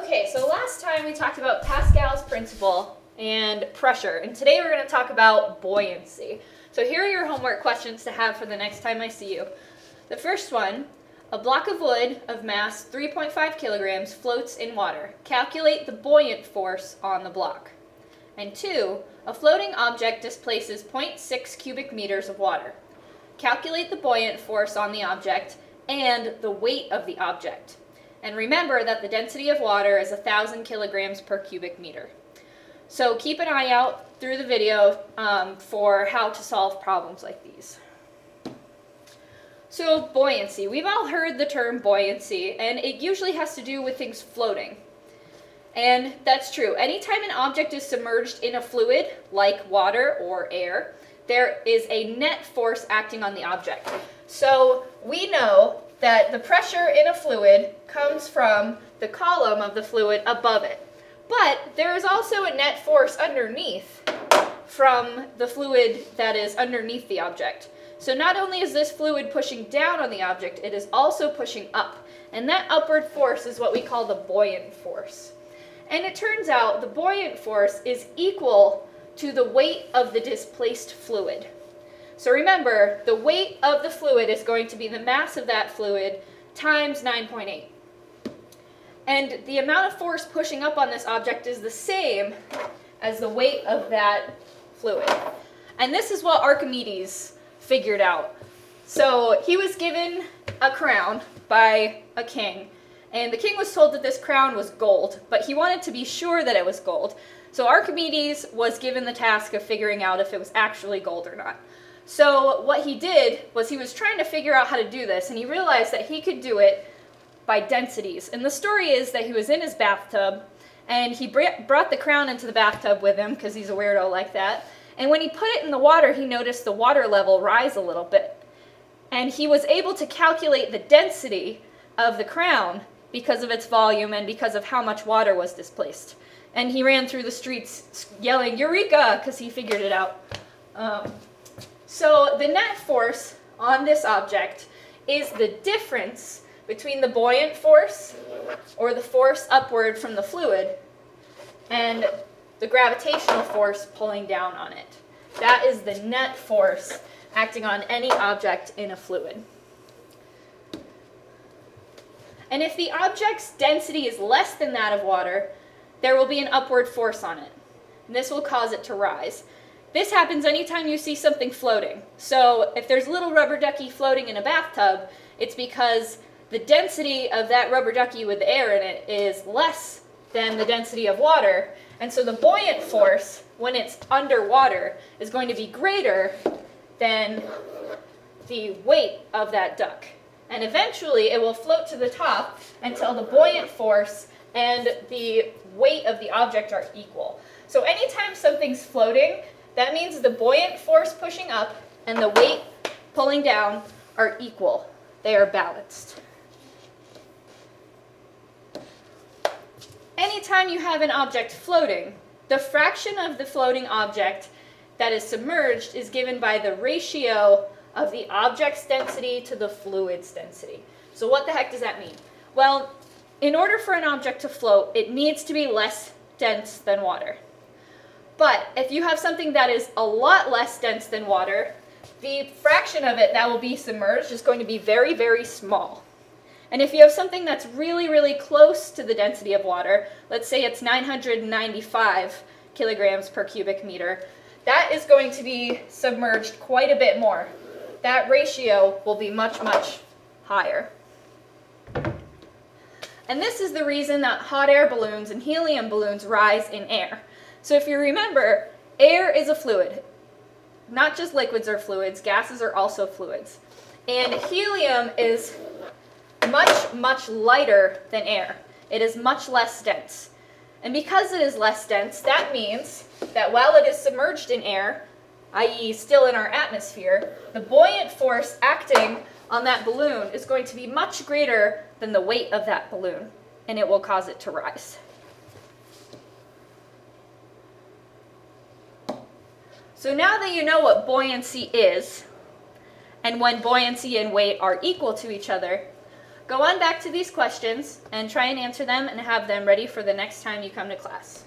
Okay, so last time we talked about Pascal's principle and pressure, and today we're going to talk about buoyancy. So here are your homework questions to have for the next time I see you. The first one, a block of wood of mass 3.5 kilograms floats in water. Calculate the buoyant force on the block. And 2, a floating object displaces 0.6 cubic meters of water. Calculate the buoyant force on the object and the weight of the object. And remember that the density of water is 1,000 kilograms per cubic meter. So keep an eye out through the video for how to solve problems like these. So buoyancy. We've all heard the term buoyancy, and it usually has to do with things floating. And that's true. Anytime an object is submerged in a fluid, like water or air, there is a net force acting on the object. So we know that the pressure in a fluid comes from the column of the fluid above it. But there is also a net force underneath from the fluid that is underneath the object. So not only is this fluid pushing down on the object, it is also pushing up. And that upward force is what we call the buoyant force. And it turns out the buoyant force is equal to the weight of the displaced fluid. So remember, the weight of the fluid is going to be the mass of that fluid times 9.8. And the amount of force pushing up on this object is the same as the weight of that fluid. And this is what Archimedes figured out. So he was given a crown by a king, and the king was told that this crown was gold, but he wanted to be sure that it was gold. So Archimedes was given the task of figuring out if it was actually gold or not. So what he did was he was trying to figure out how to do this, and he realized that he could do it by densities. And the story is that he was in his bathtub, and he brought the crown into the bathtub with him, because he's a weirdo like that. And when he put it in the water, he noticed the water level rise a little bit. And he was able to calculate the density of the crown because of its volume and because of how much water was displaced. And he ran through the streets yelling, "Eureka!" because he figured it out. So the net force on this object is the difference between the buoyant force, or the force upward from the fluid, and the gravitational force pulling down on it. That is the net force acting on any object in a fluid. And if the object's density is less than that of water, there will be an upward force on it. And this will cause it to rise. This happens anytime you see something floating. So if there's a little rubber ducky floating in a bathtub, it's because the density of that rubber ducky with air in it is less than the density of water. And so the buoyant force, when it's underwater, is going to be greater than the weight of that duck. And eventually it will float to the top until the buoyant force and the weight of the object are equal. So anytime something's floating, that means the buoyant force pushing up and the weight pulling down are equal. They are balanced. Anytime you have an object floating, the fraction of the floating object that is submerged is given by the ratio of the object's density to the fluid's density. So what the heck does that mean? Well, in order for an object to float, it needs to be less dense than water. But if you have something that is a lot less dense than water, the fraction of it that will be submerged is going to be very, very small. And if you have something that's really, really close to the density of water, let's say it's 995 kilograms per cubic meter, that is going to be submerged quite a bit more. That ratio will be much, much higher. And this is the reason that hot air balloons and helium balloons rise in air. So if you remember, air is a fluid. Not just liquids are fluids, gases are also fluids. And helium is much, much lighter than air. It is much less dense. And because it is less dense, that means that while it is submerged in air, i.e. still in our atmosphere, the buoyant force acting on that balloon is going to be much greater than the weight of that balloon, and it will cause it to rise. So now that you know what buoyancy is, and when buoyancy and weight are equal to each other, go on back to these questions and try and answer them and have them ready for the next time you come to class.